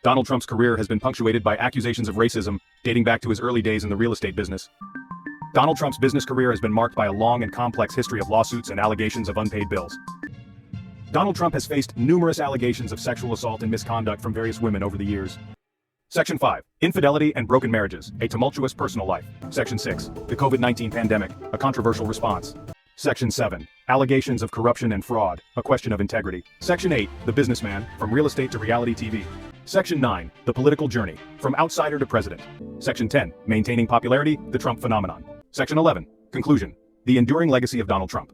Donald Trump's career has been punctuated by accusations of racism, dating back to his early days in the real estate business. Donald Trump's business career has been marked by a long and complex history of lawsuits and allegations of unpaid bills. Donald Trump has faced numerous allegations of sexual assault and misconduct from various women over the years. Section 5. Infidelity and broken marriages, a tumultuous personal life. Section 6. The COVID-19 pandemic, a controversial response. Section 7. Allegations of corruption and fraud, a question of integrity. Section 8. The businessman, from real estate to reality TV. Section 9. The political journey, from outsider to president. Section 10. Maintaining popularity, the Trump phenomenon. Section 11. Conclusion. The enduring legacy of Donald Trump.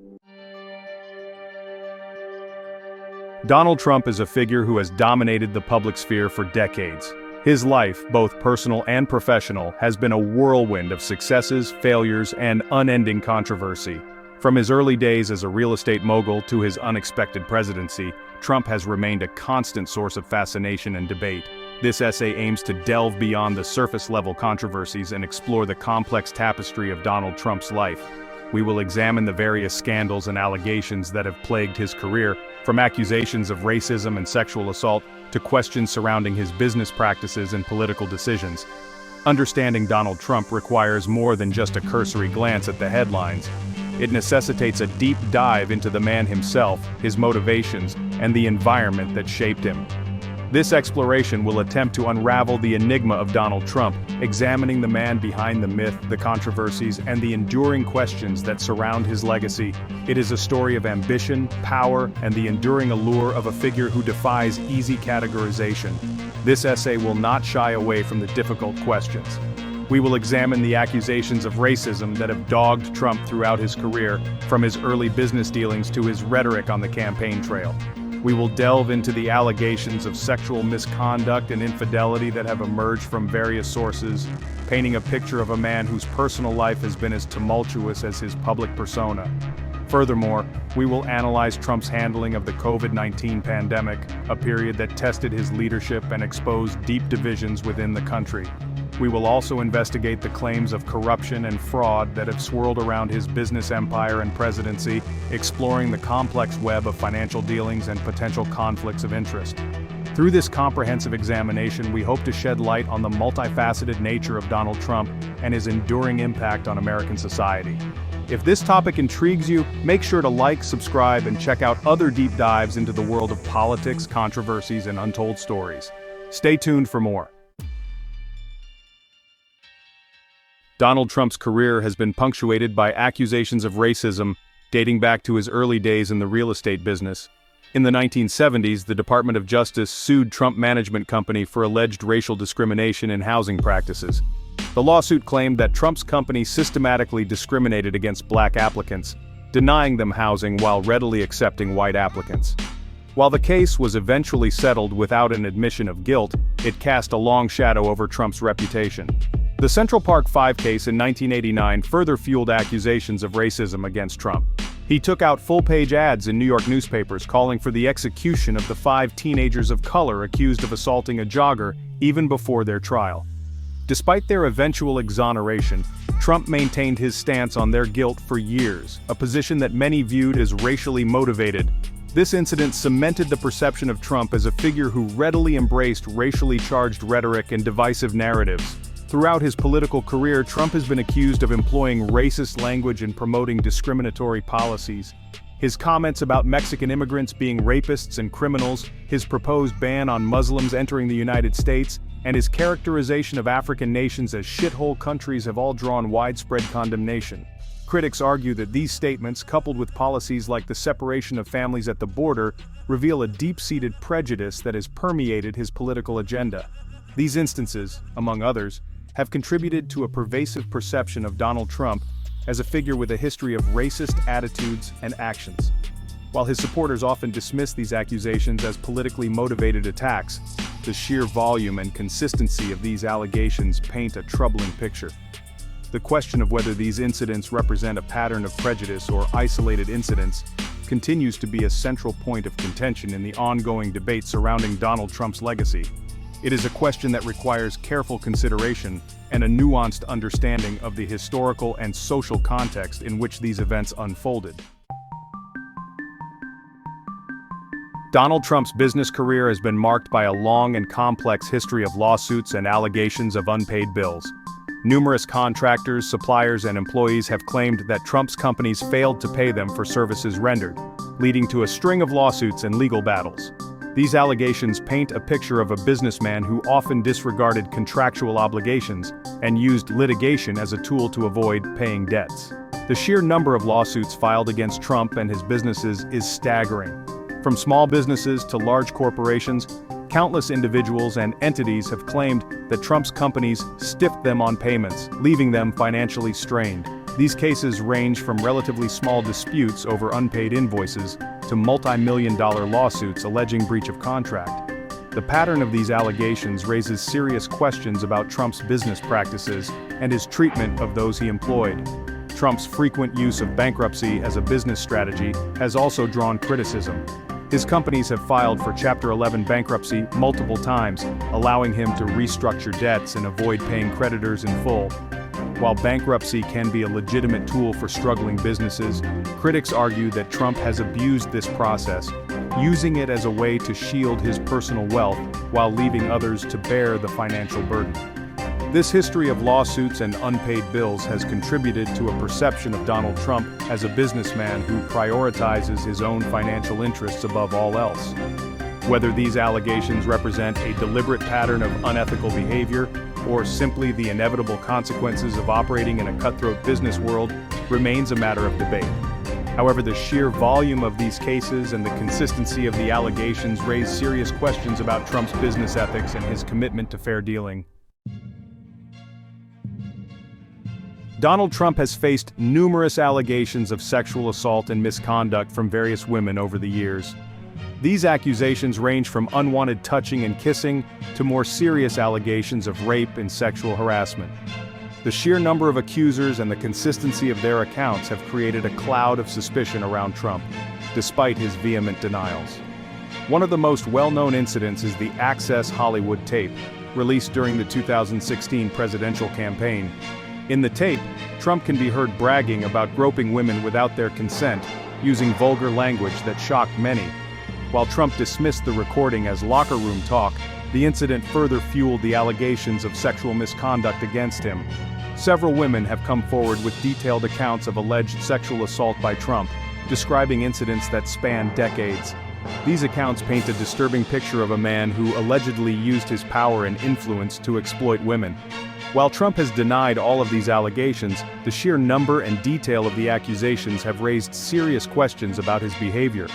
Donald Trump is a figure who has dominated the public sphere for decades. His life, both personal and professional, has been a whirlwind of successes, failures, and unending controversy. From his early days as a real estate mogul to his unexpected presidency, Trump has remained a constant source of fascination and debate. This essay aims to delve beyond the surface-level controversies and explore the complex tapestry of Donald Trump's life. We will examine the various scandals and allegations that have plagued his career, from accusations of racism and sexual assault to questions surrounding his business practices and political decisions. Understanding Donald Trump requires more than just a cursory glance at the headlines. It necessitates a deep dive into the man himself, his motivations, and the environment that shaped him. This exploration will attempt to unravel the enigma of Donald Trump, examining the man behind the myth, the controversies, and the enduring questions that surround his legacy. It is a story of ambition, power, and the enduring allure of a figure who defies easy categorization. This essay will not shy away from the difficult questions. We will examine the accusations of racism that have dogged Trump throughout his career, from his early business dealings to his rhetoric on the campaign trail. We will delve into the allegations of sexual misconduct and infidelity that have emerged from various sources, painting a picture of a man whose personal life has been as tumultuous as his public persona. Furthermore, we will analyze Trump's handling of the COVID-19 pandemic, a period that tested his leadership and exposed deep divisions within the country. We will also investigate the claims of corruption and fraud that have swirled around his business empire and presidency, exploring the complex web of financial dealings and potential conflicts of interest. Through this comprehensive examination, we hope to shed light on the multifaceted nature of Donald Trump and his enduring impact on American society. If this topic intrigues you, make sure to like, subscribe, and check out other deep dives into the world of politics, controversies, and untold stories. Stay tuned for more. Donald Trump's career has been punctuated by accusations of racism, dating back to his early days in the real estate business. In the 1970s, the Department of Justice sued Trump Management Company for alleged racial discrimination in housing practices. The lawsuit claimed that Trump's company systematically discriminated against black applicants, denying them housing while readily accepting white applicants. While the case was eventually settled without an admission of guilt, it cast a long shadow over Trump's reputation. The Central Park 5 case in 1989 further fueled accusations of racism against Trump. He took out full-page ads in New York newspapers calling for the execution of the 5 teenagers of color accused of assaulting a jogger even before their trial. Despite their eventual exoneration, Trump maintained his stance on their guilt for years, a position that many viewed as racially motivated. This incident cemented the perception of Trump as a figure who readily embraced racially charged rhetoric and divisive narratives. Throughout his political career, Trump has been accused of employing racist language and promoting discriminatory policies. His comments about Mexican immigrants being rapists and criminals, his proposed ban on Muslims entering the United States, and his characterization of African nations as shithole countries have all drawn widespread condemnation. Critics argue that these statements, coupled with policies like the separation of families at the border, reveal a deep-seated prejudice that has permeated his political agenda. These instances, among others, have contributed to a pervasive perception of Donald Trump as a figure with a history of racist attitudes and actions. While his supporters often dismiss these accusations as politically motivated attacks, the sheer volume and consistency of these allegations paint a troubling picture. The question of whether these incidents represent a pattern of prejudice or isolated incidents continues to be a central point of contention in the ongoing debate surrounding Donald Trump's legacy. It is a question that requires careful consideration and a nuanced understanding of the historical and social context in which these events unfolded. Donald Trump's business career has been marked by a long and complex history of lawsuits and allegations of unpaid bills. Numerous contractors, suppliers, and employees have claimed that Trump's companies failed to pay them for services rendered, leading to a string of lawsuits and legal battles. These allegations paint a picture of a businessman who often disregarded contractual obligations and used litigation as a tool to avoid paying debts. The sheer number of lawsuits filed against Trump and his businesses is staggering. From small businesses to large corporations, countless individuals and entities have claimed that Trump's companies stiffed them on payments, leaving them financially strained. These cases range from relatively small disputes over unpaid invoices to multi-million-dollar lawsuits alleging breach of contract. The pattern of these allegations raises serious questions about Trump's business practices and his treatment of those he employed. Trump's frequent use of bankruptcy as a business strategy has also drawn criticism. His companies have filed for Chapter 11 bankruptcy multiple times, allowing him to restructure debts and avoid paying creditors in full. While bankruptcy can be a legitimate tool for struggling businesses, critics argue that Trump has abused this process, using it as a way to shield his personal wealth while leaving others to bear the financial burden. This history of lawsuits and unpaid bills has contributed to a perception of Donald Trump as a businessman who prioritizes his own financial interests above all else. Whether these allegations represent a deliberate pattern of unethical behavior or simply the inevitable consequences of operating in a cutthroat business world remains a matter of debate. However, the sheer volume of these cases and the consistency of the allegations raise serious questions about Trump's business ethics and his commitment to fair dealing. Donald Trump has faced numerous allegations of sexual assault and misconduct from various women over the years. These accusations range from unwanted touching and kissing to more serious allegations of rape and sexual harassment. The sheer number of accusers and the consistency of their accounts have created a cloud of suspicion around Trump, despite his vehement denials. One of the most well-known incidents is the Access Hollywood tape, released during the 2016 presidential campaign. In the tape, Trump can be heard bragging about groping women without their consent, using vulgar language that shocked many. While Trump dismissed the recording as locker room talk, the incident further fueled the allegations of sexual misconduct against him. Several women have come forward with detailed accounts of alleged sexual assault by Trump, describing incidents that span decades. These accounts paint a disturbing picture of a man who allegedly used his power and influence to exploit women. While Trump has denied all of these allegations, the sheer number and detail of the accusations have raised serious questions about his behavior.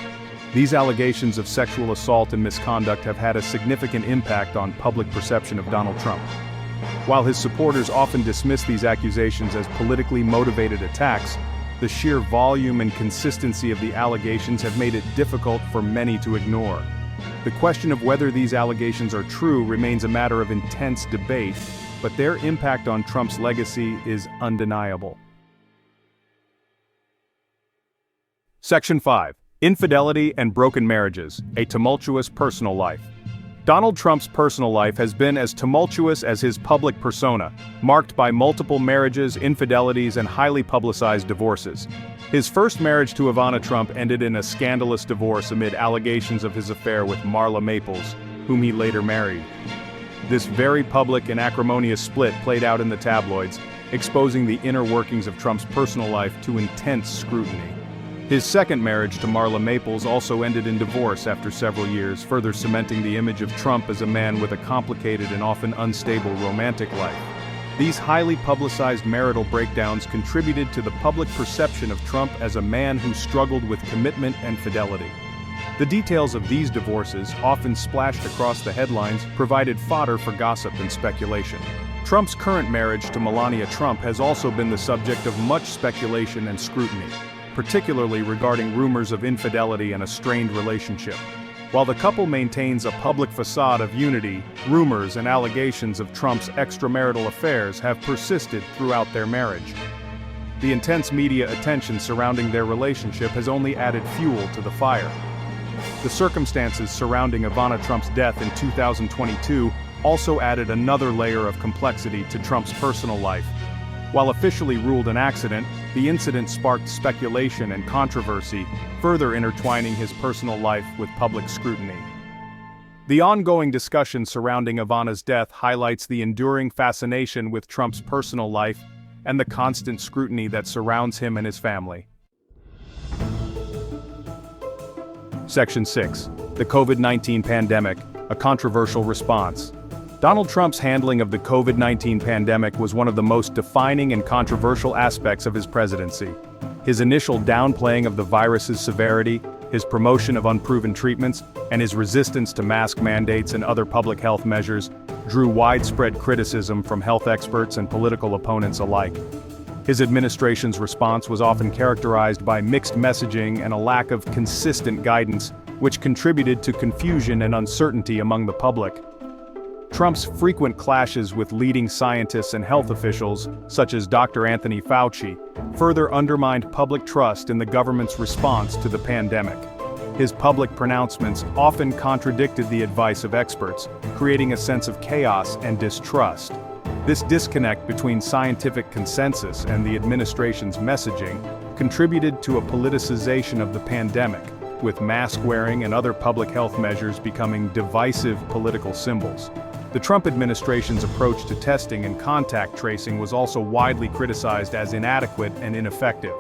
These allegations of sexual assault and misconduct have had a significant impact on public perception of Donald Trump. While his supporters often dismiss these accusations as politically motivated attacks, the sheer volume and consistency of the allegations have made it difficult for many to ignore. The question of whether these allegations are true remains a matter of intense debate, but their impact on Trump's legacy is undeniable. Section 5. Infidelity and broken marriages, a tumultuous personal life. Donald Trump's personal life has been as tumultuous as his public persona, marked by multiple marriages, infidelities, and highly publicized divorces. His first marriage to Ivana Trump ended in a scandalous divorce amid allegations of his affair with Marla Maples, whom he later married. This very public and acrimonious split played out in the tabloids, exposing the inner workings of Trump's personal life to intense scrutiny. His second marriage to Marla Maples also ended in divorce after several years, further cementing the image of Trump as a man with a complicated and often unstable romantic life. These highly publicized marital breakdowns contributed to the public perception of Trump as a man who struggled with commitment and fidelity. The details of these divorces, often splashed across the headlines, provided fodder for gossip and speculation. Trump's current marriage to Melania Trump has also been the subject of much speculation and scrutiny, particularly regarding rumors of infidelity and a strained relationship. While the couple maintains a public facade of unity, rumors and allegations of Trump's extramarital affairs have persisted throughout their marriage. The intense media attention surrounding their relationship has only added fuel to the fire. The circumstances surrounding Ivana Trump's death in 2022 also added another layer of complexity to Trump's personal life. While officially ruled an accident, the incident sparked speculation and controversy, further intertwining his personal life with public scrutiny. The ongoing discussion surrounding Ivana's death highlights the enduring fascination with Trump's personal life and the constant scrutiny that surrounds him and his family. Section 6. The COVID-19 Pandemic, a controversial response. Donald Trump's handling of the COVID-19 pandemic was one of the most defining and controversial aspects of his presidency. His initial downplaying of the virus's severity, his promotion of unproven treatments, and his resistance to mask mandates and other public health measures drew widespread criticism from health experts and political opponents alike. His administration's response was often characterized by mixed messaging and a lack of consistent guidance, which contributed to confusion and uncertainty among the public. Trump's frequent clashes with leading scientists and health officials, such as Dr. Anthony Fauci, further undermined public trust in the government's response to the pandemic. His public pronouncements often contradicted the advice of experts, creating a sense of chaos and distrust. This disconnect between scientific consensus and the administration's messaging contributed to a politicization of the pandemic, with mask wearing and other public health measures becoming divisive political symbols. The Trump administration's approach to testing and contact tracing was also widely criticized as inadequate and ineffective.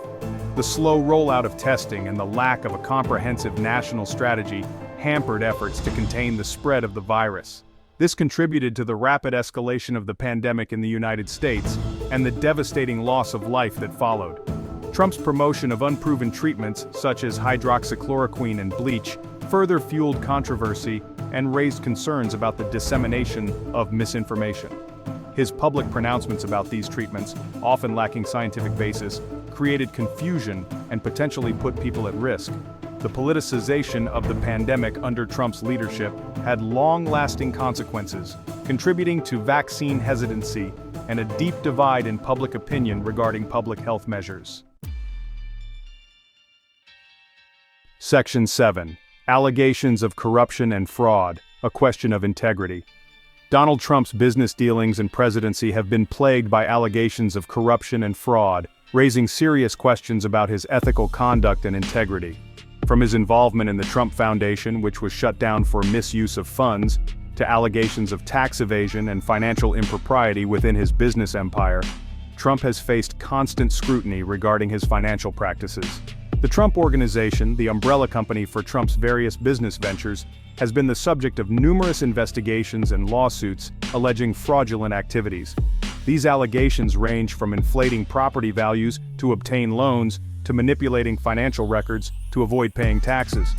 The slow rollout of testing and the lack of a comprehensive national strategy hampered efforts to contain the spread of the virus. This contributed to the rapid escalation of the pandemic in the United States and the devastating loss of life that followed. Trump's promotion of unproven treatments, such as hydroxychloroquine and bleach, further fueled controversy and raised concerns about the dissemination of misinformation. His public pronouncements about these treatments, often lacking scientific basis, created confusion and potentially put people at risk. The politicization of the pandemic under Trump's leadership had long-lasting consequences, contributing to vaccine hesitancy and a deep divide in public opinion regarding public health measures. Section 7. Allegations of corruption and fraud, a question of integrity. Donald Trump's business dealings and presidency have been plagued by allegations of corruption and fraud, raising serious questions about his ethical conduct and integrity. From his involvement in the Trump Foundation, which was shut down for misuse of funds, to allegations of tax evasion and financial impropriety within his business empire, Trump has faced constant scrutiny regarding his financial practices. The Trump Organization, the umbrella company for Trump's various business ventures, has been the subject of numerous investigations and lawsuits alleging fraudulent activities. These allegations range from inflating property values to obtain loans, to manipulating financial records to avoid paying taxes.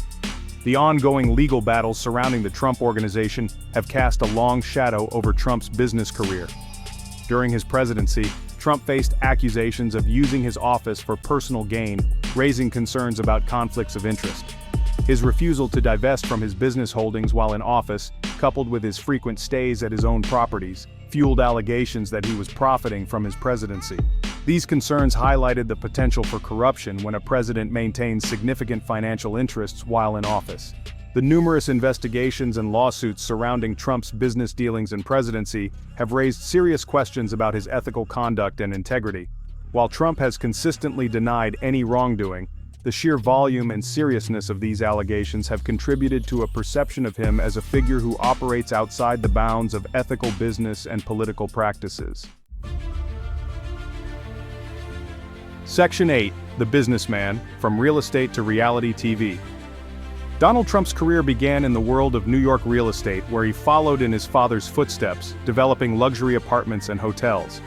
The ongoing legal battles surrounding the Trump Organization have cast a long shadow over Trump's business career. During his presidency, Trump faced accusations of using his office for personal gain, raising concerns about conflicts of interest. His refusal to divest from his business holdings while in office, coupled with his frequent stays at his own properties, fueled allegations that he was profiting from his presidency. These concerns highlighted the potential for corruption when a president maintains significant financial interests while in office. The numerous investigations and lawsuits surrounding Trump's business dealings and presidency have raised serious questions about his ethical conduct and integrity. While Trump has consistently denied any wrongdoing, the sheer volume and seriousness of these allegations have contributed to a perception of him as a figure who operates outside the bounds of ethical business and political practices. Section 8. The Businessman, From Real Estate to Reality TV. Donald Trump's career began in the world of New York real estate, where he followed in his father's footsteps, developing luxury apartments and hotels.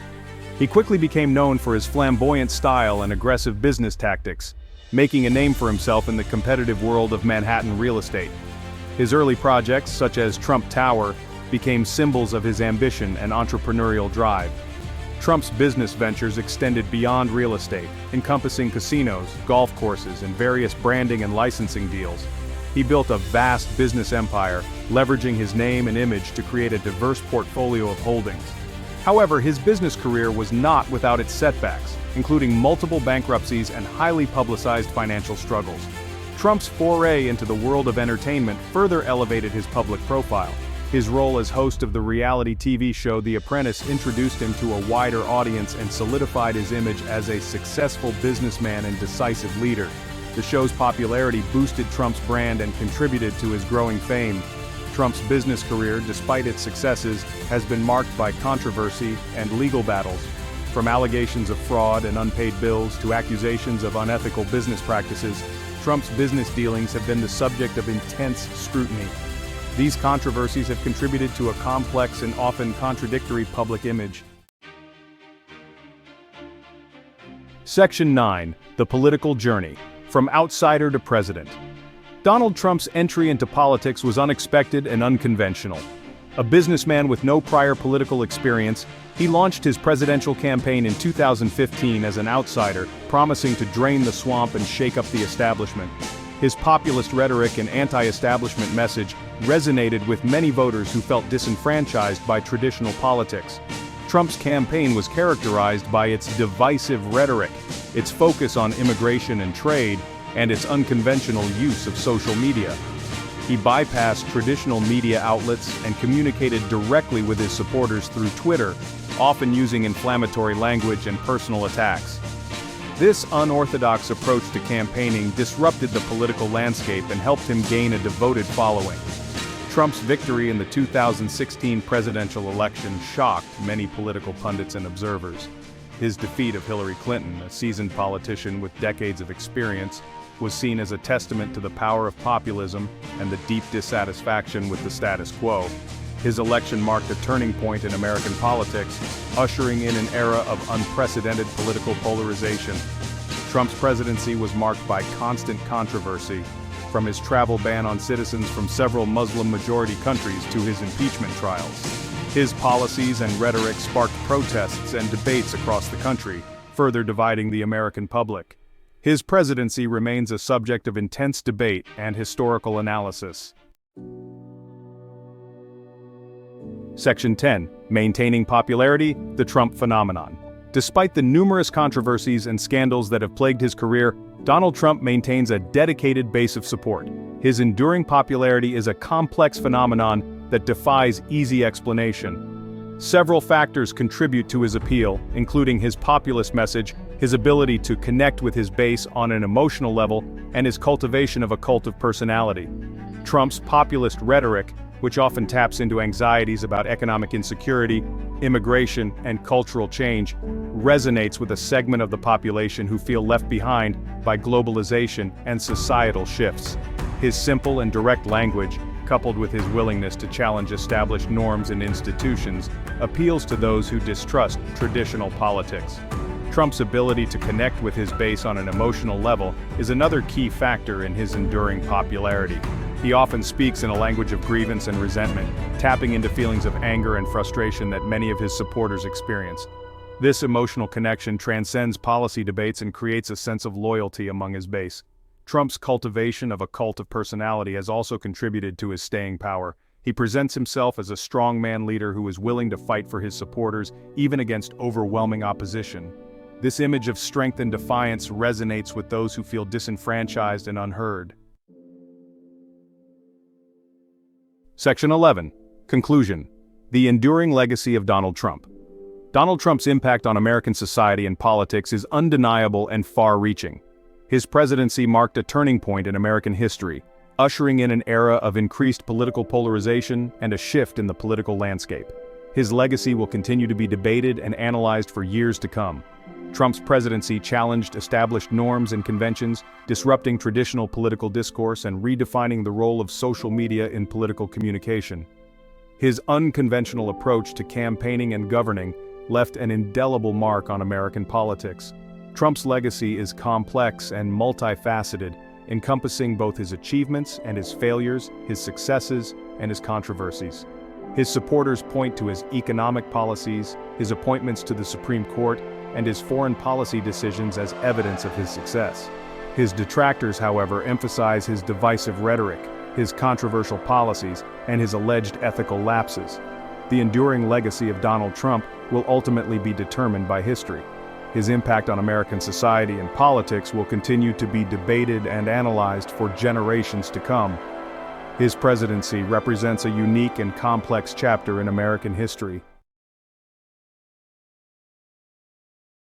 He quickly became known for his flamboyant style and aggressive business tactics, making a name for himself in the competitive world of Manhattan real estate. His early projects, such as Trump Tower, became symbols of his ambition and entrepreneurial drive. Trump's business ventures extended beyond real estate, encompassing casinos, golf courses, and various branding and licensing deals. He built a vast business empire, leveraging his name and image to create a diverse portfolio of holdings. However, his business career was not without its setbacks, including multiple bankruptcies and highly publicized financial struggles. Trump's foray into the world of entertainment further elevated his public profile. His role as host of the reality TV show The Apprentice introduced him to a wider audience and solidified his image as a successful businessman and decisive leader. The show's popularity boosted Trump's brand and contributed to his growing fame. Trump's business career, despite its successes, has been marked by controversy and legal battles. From allegations of fraud and unpaid bills to accusations of unethical business practices, Trump's business dealings have been the subject of intense scrutiny. These controversies have contributed to a complex and often contradictory public image. Section 9. The Political Journey. From Outsider to President. Donald Trump's entry into politics was unexpected and unconventional. A businessman with no prior political experience, he launched his presidential campaign in 2015 as an outsider, promising to drain the swamp and shake up the establishment. His populist rhetoric and anti-establishment message resonated with many voters who felt disenfranchised by traditional politics. Trump's campaign was characterized by its divisive rhetoric, its focus on immigration and trade, and its unconventional use of social media. He bypassed traditional media outlets and communicated directly with his supporters through Twitter, often using inflammatory language and personal attacks. This unorthodox approach to campaigning disrupted the political landscape and helped him gain a devoted following. Trump's victory in the 2016 presidential election shocked many political pundits and observers. His defeat of Hillary Clinton, a seasoned politician with decades of experience, was seen as a testament to the power of populism and the deep dissatisfaction with the status quo. His election marked a turning point in American politics, ushering in an era of unprecedented political polarization. Trump's presidency was marked by constant controversy, from his travel ban on citizens from several Muslim-majority countries to his impeachment trials. His policies and rhetoric sparked protests and debates across the country, further dividing the American public. His presidency remains a subject of intense debate and historical analysis. Section 10. Maintaining popularity, the Trump phenomenon. Despite the numerous controversies and scandals that have plagued his career, Donald Trump maintains a dedicated base of support. His enduring popularity is a complex phenomenon that defies easy explanation. Several factors contribute to his appeal, including his populist message, his ability to connect with his base on an emotional level, and his cultivation of a cult of personality. Trump's populist rhetoric, which often taps into anxieties about economic insecurity, immigration, and cultural change, resonates with a segment of the population who feel left behind by globalization and societal shifts. His simple and direct language, coupled with his willingness to challenge established norms and institutions, appeals to those who distrust traditional politics. Trump's ability to connect with his base on an emotional level is another key factor in his enduring popularity. He often speaks in a language of grievance and resentment, tapping into feelings of anger and frustration that many of his supporters experience. This emotional connection transcends policy debates and creates a sense of loyalty among his base. Trump's cultivation of a cult of personality has also contributed to his staying power. He presents himself as a strongman leader who is willing to fight for his supporters, even against overwhelming opposition. This image of strength and defiance resonates with those who feel disenfranchised and unheard. Section 11. Conclusion. The enduring legacy of Donald Trump. Donald Trump's impact on American society and politics is undeniable and far-reaching. His presidency marked a turning point in American history, ushering in an era of increased political polarization and a shift in the political landscape. His legacy will continue to be debated and analyzed for years to come. Trump's presidency challenged established norms and conventions, disrupting traditional political discourse and redefining the role of social media in political communication. His unconventional approach to campaigning and governing left an indelible mark on American politics. Trump's legacy is complex and multifaceted, encompassing both his achievements and his failures, his successes and his controversies. His supporters point to his economic policies, his appointments to the Supreme Court, and his foreign policy decisions as evidence of his success. His detractors, however, emphasize his divisive rhetoric, his controversial policies, and his alleged ethical lapses. The enduring legacy of Donald Trump will ultimately be determined by history. His impact on American society and politics will continue to be debated and analyzed for generations to come. His presidency represents a unique and complex chapter in American history,